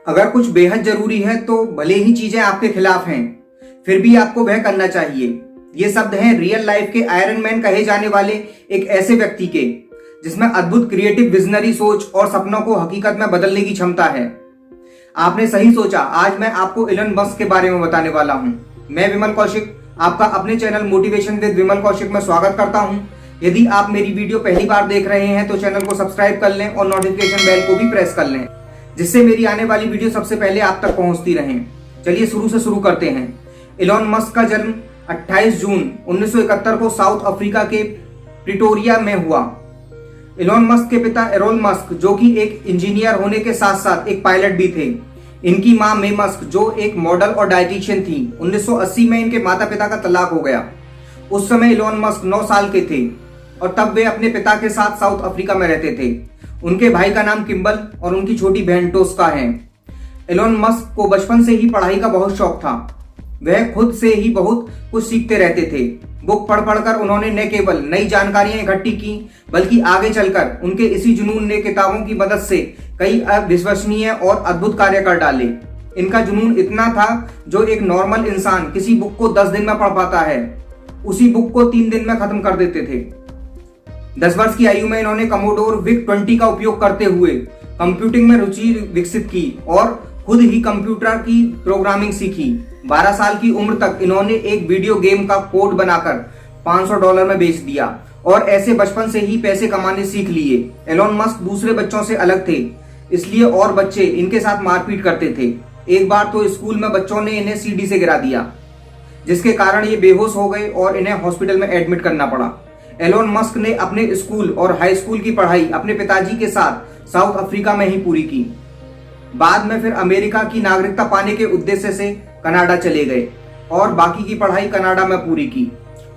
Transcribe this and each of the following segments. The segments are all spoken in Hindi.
अगर कुछ बेहद जरूरी है तो भले ही चीजें आपके खिलाफ हैं, फिर भी आपको वह करना चाहिए। ये शब्द हैं रियल लाइफ के आयरन मैन कहे जाने वाले एक ऐसे व्यक्ति के जिसमें अद्भुत क्रिएटिव विजनरी सोच और सपनों को हकीकत में बदलने की क्षमता है। आपने सही सोचा, आज मैं आपको इलोन मस्क के बारे में बताने वाला हूं। मैं विमल कौशिक आपका अपने चैनल मोटिवेशन विद विमल कौशिक में स्वागत करता हूं। यदि आप मेरी वीडियो पहली बार देख रहे हैं तो चैनल को सब्सक्राइब कर लें और नोटिफिकेशन बेल को भी प्रेस कर लें, जिससे मेरी आने वाली वीडियो सबसे पहले आप तक पहुंचती रहें। चलिए शुरू करते हैं। इलोन मस्क का जन्म 28 जून 1971 को साउथ अफ्रीका के प्रिटोरिया में हुआ। इलोन मस्क के पिता एरोन मस्क, जो कि एक इंजीनियर होने के साथ साथ एक पायलट भी थे। इनकी मां मे मस्क, जो एक मॉडल और डायटीशियन थी। 1980 में इनके माता पिता का तलाक हो गया। उस समय इलोन मस्क 9 साल के थे और तब वे अपने पिता के साथ साउथ अफ्रीका में रहते थे। उनके भाई का नाम किम्बल और उनकी छोटी बहन टोस्का है। इलोन मस्क को बचपन से ही पढ़ाई का बहुत शौक था। वह खुद से ही बहुत कुछ सीखते रहते थे। बुक पढ़ पढ़कर उन्होंने न केवल नई जानकारियां इकट्ठी की, बल्कि आगे चलकर उनके इसी जुनून ने किताबों की मदद से कई अविश्वसनीय और अद्भुत कार्य कर डाले। इनका जुनून इतना था, जो एक नॉर्मल इंसान किसी बुक को 10 दिन में पढ़ पाता है, उसी बुक को 3 दिन में खत्म कर देते थे। 10 वर्ष की आयु में इन्होंने कमोडोर विक 20 का उपयोग करते हुए कंप्यूटिंग में रुचि विकसित की और खुद ही कंप्यूटर की प्रोग्रामिंग सीखी। 12 साल की उम्र तक इन्होंने एक वीडियो गेम का कोड बनाकर $500 में बेच दिया और ऐसे बचपन से ही पैसे कमाने सीख लिए। एलोन मस्क दूसरे बच्चों से अलग थे, इसलिए और बच्चे इनके साथ मारपीट करते थे। एक बार तो स्कूल में बच्चों ने इन्हें सीढ़ी से गिरा दिया, जिसके कारण ये बेहोश हो गए और इन्हें हॉस्पिटल में एडमिट करना पड़ा। एलोन मस्क ने अपने स्कूल और हाई स्कूल की पढ़ाई अपने पिताजी के साथ साउथ अफ्रीका में ही पूरी की। बाद में फिर अमेरिका की नागरिकता पाने के उद्देश्य से कनाडा चले गए और बाकी की पढ़ाई कनाडा में पूरी की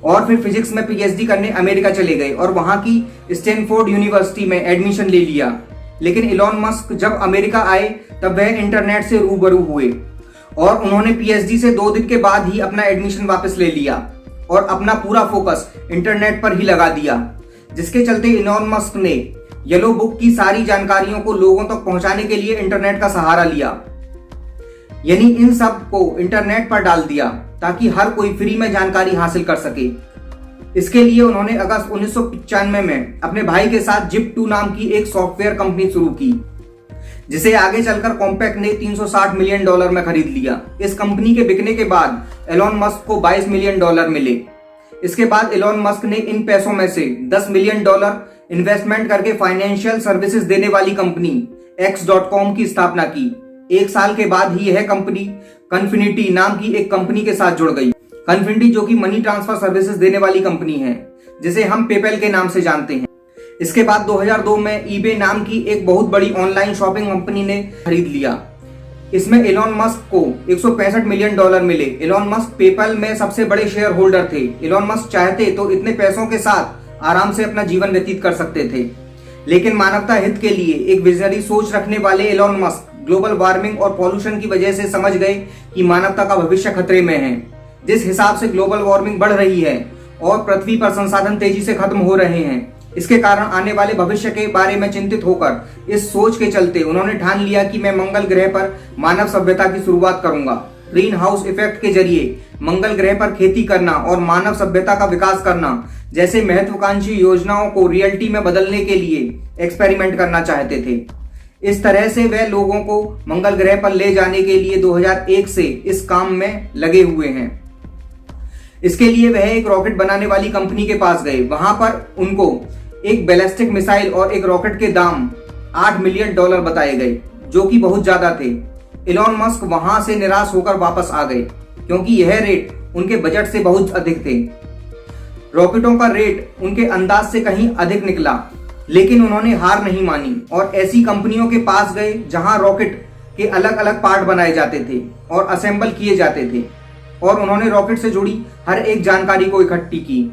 और फिर फिजिक्स में पीएचडी करने अमेरिका चले गए और वहां की स्टैनफोर्ड यूनिवर्सिटी में एडमिशन ले लिया। लेकिन इलोन मस्क जब अमेरिका आए तब वह इंटरनेट से रूबरू हुए और उन्होंने पीएचडी से 2 दिन के बाद ही अपना एडमिशन वापस ले लिया और अपना पूरा फोकस इंटरनेट पर ही लगा दिया, जिसके चलते इलोन मस्क ने येलो बुक की सारी जानकारियों को लोगों तक पहुंचाने के लिए इंटरनेट का सहारा लिया। यानी इन सब को इंटरनेट पर डाल दिया ताकि हर कोई फ्री में जानकारी हासिल कर सके। इसके लिए उन्होंने अगस्त 1995 में अपने भाई के साथ जिप2 नाम की एक सॉफ्टवेयर कंपनी शुरू की, जिसे आगे चलकर कॉम्पैक्ट ने $360 मिलियन में खरीद लिया। इस कंपनी के बिकने के बाद एलोन मस्क को $22 मिलियन मिले। इसके बाद एलोन मस्क ने इन पैसों में से $10 मिलियन इन्वेस्टमेंट करके फाइनेंशियल सर्विसेज देने वाली कंपनी X.com की स्थापना की। 1 साल के बाद ही यह कंपनी कन्फिनिटी नाम की एक कंपनी के साथ जुड़ गई। कन्फिनिटी जो कि मनी ट्रांसफर सर्विसेज देने वाली कंपनी है, जिसे हम पेपैल के नाम से जानते हैं। इसके बाद 2002 में ईबे नाम की एक बहुत बड़ी ऑनलाइन शॉपिंग कंपनी ने खरीद लिया। इसमें एलोन मस्क को $165 मिलियन मिले। एलोन मस्क पेपैल में सबसे बड़े शेयर होल्डर थे। एलोन मस्क चाहते तो इतने पैसों के साथ आराम से अपना जीवन व्यतीत कर सकते थे, लेकिन मानवता हित के लिए एक विजनरी सोच रखने वाले एलोन मस्क ग्लोबल वार्मिंग और पॉल्यूशन की वजह से समझ गए कि मानवता का भविष्य खतरे में है। जिस हिसाब से ग्लोबल वार्मिंग बढ़ रही है और पृथ्वी पर संसाधन तेजी से खत्म हो रहे हैं, इसके कारण आने वाले भविष्य के बारे में चिंतित होकर इस सोच के चलते उन्होंने ठान लिया कि मैं मंगल ग्रह पर मानव सभ्यता की शुरुआत करूंगा। ग्रीन हाउस इफेक्ट के जरिए मंगल ग्रह पर खेती करना और मानव सभ्यता का विकास करना जैसे महत्वाकांक्षी योजनाओं को रियलिटी में बदलने के लिए एक्सपेरिमेंट करना चाहते थे। इस तरह से वे लोगों को मंगल ग्रह पर ले जाने के लिए 2001 से इस काम में लगे हुए हैं। इसके लिए वह एक रॉकेट बनाने वाली कंपनी के पास गए। वहां पर उनको एक बैलिस्टिक मिसाइल और एक रॉकेट के दाम $8 मिलियन बताए गए, जो कि बहुत ज्यादा थे। इलोन मस्क वहां से निराश होकर वापस आ गए, क्योंकि यह रेट उनके बजट से बहुत अधिक थे। रॉकेटों का रेट उनके अंदाज से कहीं अधिक निकला, लेकिन उन्होंने हार नहीं मानी और ऐसी कंपनियों के पास गए जहां रॉकेट के अलग अलग पार्ट बनाए जाते थे और असेंबल किए जाते थे, और उन्होंने रॉकेट से जुड़ी हर एक जानकारी को इकट्ठी की।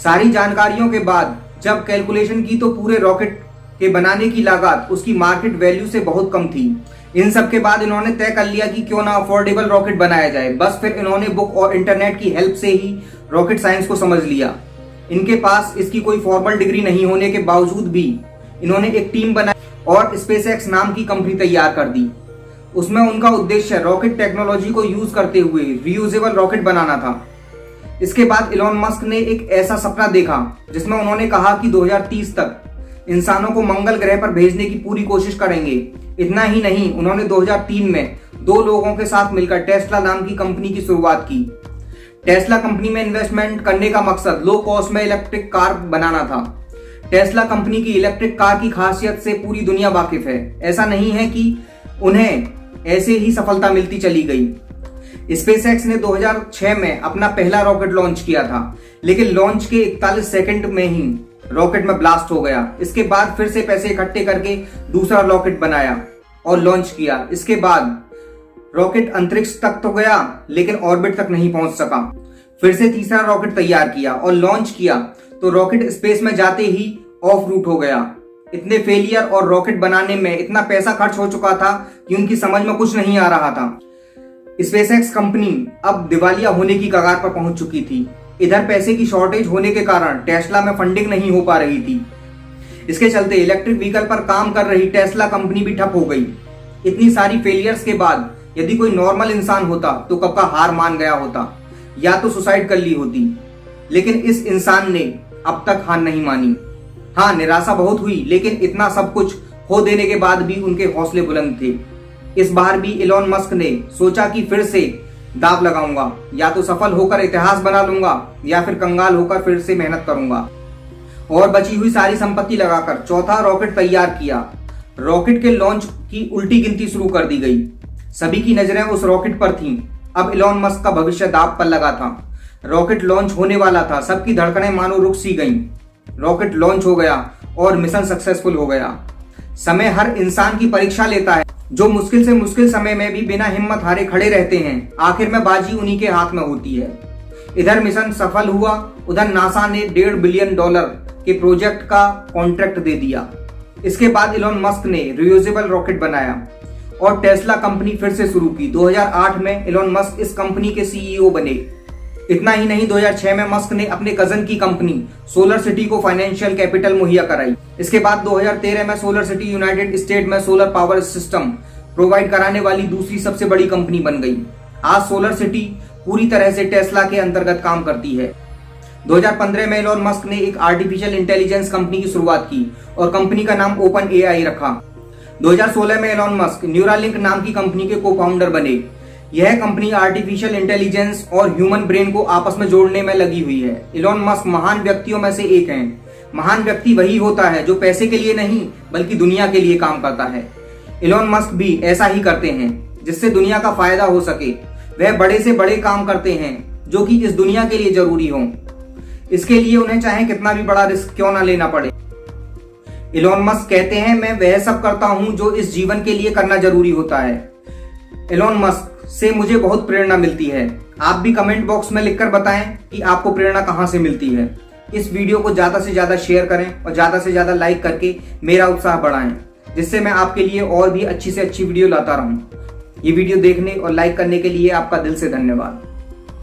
सारी जानकारियों के बाद जब कैलकुलेशन की तो पूरे रॉकेट के बनाने की लागत उसकी मार्केट वैल्यू से बहुत कम थी। इन सब के बाद इन्होंने तय कर लिया कि क्यों ना अफोर्डेबल रॉकेट बनाया जाए। बस फिर इन्होंने बुक और इंटरनेट की हेल्प से ही रॉकेट साइंस को समझ लिया। इनके पास इसकी कोई फॉर्मल डिग्री नहीं होने के बावजूद भी इन्होंने एक टीम बनाई और स्पेसएक्स नाम की कंपनी तैयार कर दी। उसमें उनका उद्देश्य रॉकेट टेक्नोलॉजी को यूज करते हुए रीयूजेबल रॉकेट बनाना था। इसके बाद इलॉन मस्क ने एक ऐसा सपना देखा जिसमें उन्होंने कहा कि 2030 तक इंसानों को मंगल ग्रह पर भेजने की पूरी कोशिश करेंगे। इतना ही नहीं, उन्होंने 2003 में 2 लोगों के साथ मिलकर टेस्ला नाम की कंपनी की शुरुआत की। टेस्ला कंपनी में इन्वेस्टमेंट करने का मकसद लो कॉस्ट में इलेक्ट्रिक कार बनाना था। टेस्ला कंपनी की इलेक्ट्रिक कार की खासियत से पूरी दुनिया वाकिफ है। ऐसा नहीं है कि उन्हें ऐसे ही सफलता मिलती चली गई। स्पेसएक्स ने 2006 में अपना पहला रॉकेट लॉन्च किया था, लेकिन लॉन्च के 41 सेकंड में ही रॉकेट में ब्लास्ट हो गया। इसके बाद फिर से पैसे इकट्ठे करके दूसरा रॉकेट बनाया और लॉन्च किया। इसके बाद रॉकेट अंतरिक्ष तक तो गया, लेकिन ऑर्बिट तक नहीं पहुंच सका। फिर से तीसरा रॉकेट तैयार किया और लॉन्च किया, तो रॉकेट स्पेस में जाते ही ऑफ रूट हो गया। इतने फेलियर और रॉकेट बनाने में इतना पैसा खर्च हो चुका था कि उनकी समझ में कुछ नहीं आ रहा था। स्पेसएक्स कंपनी अब दिवालिया होने की कगार पर पहुंच चुकी थी। इधर पैसे की शॉर्टेज होने के कारण टेस्ला में फंडिंग नहीं हो पा रही थी। इसके चलते इलेक्ट्रिक व्हीकल पर काम कर रही टेस्ला कंपनी भी ठप हो गई। इतनी सारी फेलियर्स के बाद यदि कोई नॉर्मल इंसान होता तो कब का हार मान गया होता या तो सुसाइड कर ली होती, लेकिन इस इंसान ने अब तक हार नहीं मानी। हाँ, निराशा बहुत हुई, लेकिन इतना सब कुछ खो देने के बाद भी उनके हौसले बुलंद थे। इस बार भी इलॉन मस्क ने सोचा कि फिर से दांव लगाऊंगा, या तो सफल होकर इतिहास बना लूंगा या फिर कंगाल होकर फिर से मेहनत करूंगा, और बची हुई सारी संपत्ति लगाकर चौथा रॉकेट तैयार किया। रॉकेट के लॉन्च की उल्टी गिनती शुरू कर दी गई। सभी की नजरें उस रॉकेट पर थीं। अब इलॉन मस्क का भविष्य दांव पर लगा था। रॉकेट लॉन्च होने वाला था। सबकी धड़कनें मानो रुक सी गईं। रॉकेट लॉन्च हो गया और मिशन सक्सेसफुल हो गया। समय हर इंसान की परीक्षा लेता है, जो मुश्किल से मुश्किल समय में भी बिना हिम्मत हारे खड़े रहते हैं। आखिर में बाजी उन्हीं के हाथ में होती है। इधर मिशन सफल हुआ, उधर नासा ने $1.5 बिलियन के प्रोजेक्ट का कॉन्ट्रैक्ट दे दिया। इसके बाद इलॉन मस्क ने रियूजेबल रॉकेट बनाया और टेस्ला कंपनी फिर से शुरू की। 2008 में इलॉन मस्क इस कंपनी के सीईओ बने। इतना ही नहीं, 2006 में मस्क ने अपने कजन की कंपनी सोलर सिटी को फाइनेंशियल कैपिटल मुहैया कराई। इसके बाद 2013 में सोलर सिटी यूनाइटेड स्टेट में सोलर पावर सिस्टम प्रोवाइड कराने वाली दूसरी सबसे बड़ी कंपनी बन गई। आज सोलर सिटी पूरी तरह से टेस्ला के अंतर्गत काम करती है। 2015 में इलॉन मस्क ने एक आर्टिफिशियल इंटेलिजेंस कंपनी की शुरुआत की और कंपनी का नाम ओपन एआई रखा। 2016 में इलॉन मस्क न्यूरालिंक नाम की कंपनी के को फाउंडर बने। यह कंपनी आर्टिफिशियल इंटेलिजेंस और ह्यूमन ब्रेन को आपस में जोड़ने में लगी हुई है। इलॉन मस्क महान व्यक्तियों में से एक हैं। महान व्यक्ति वही होता है जो पैसे के लिए नहीं बल्कि दुनिया के लिए काम करता है। इलॉन मस्क भी ऐसा ही करते हैं जिससे दुनिया का फायदा हो सके। वह बड़े से बड़े काम करते हैं जो कि इस दुनिया के लिए जरूरी हो। इसके लिए उन्हें चाहे कितना भी बड़ा रिस्क क्यों ना लेना पड़े। इलॉन मस्क कहते हैं, मैं वह सब करता हूं जो इस जीवन के लिए करना जरूरी होता है। इलॉन मस्क से मुझे बहुत प्रेरणा मिलती है। आप भी कमेंट बॉक्स में लिखकर बताएं कि आपको प्रेरणा कहां से मिलती है। इस वीडियो को ज्यादा से ज्यादा शेयर करें और ज्यादा से ज्यादा लाइक करके मेरा उत्साह बढ़ाएं, जिससे मैं आपके लिए और भी अच्छी से अच्छी वीडियो लाता रहूं। ये वीडियो देखने और लाइक करने के लिए आपका दिल से धन्यवाद।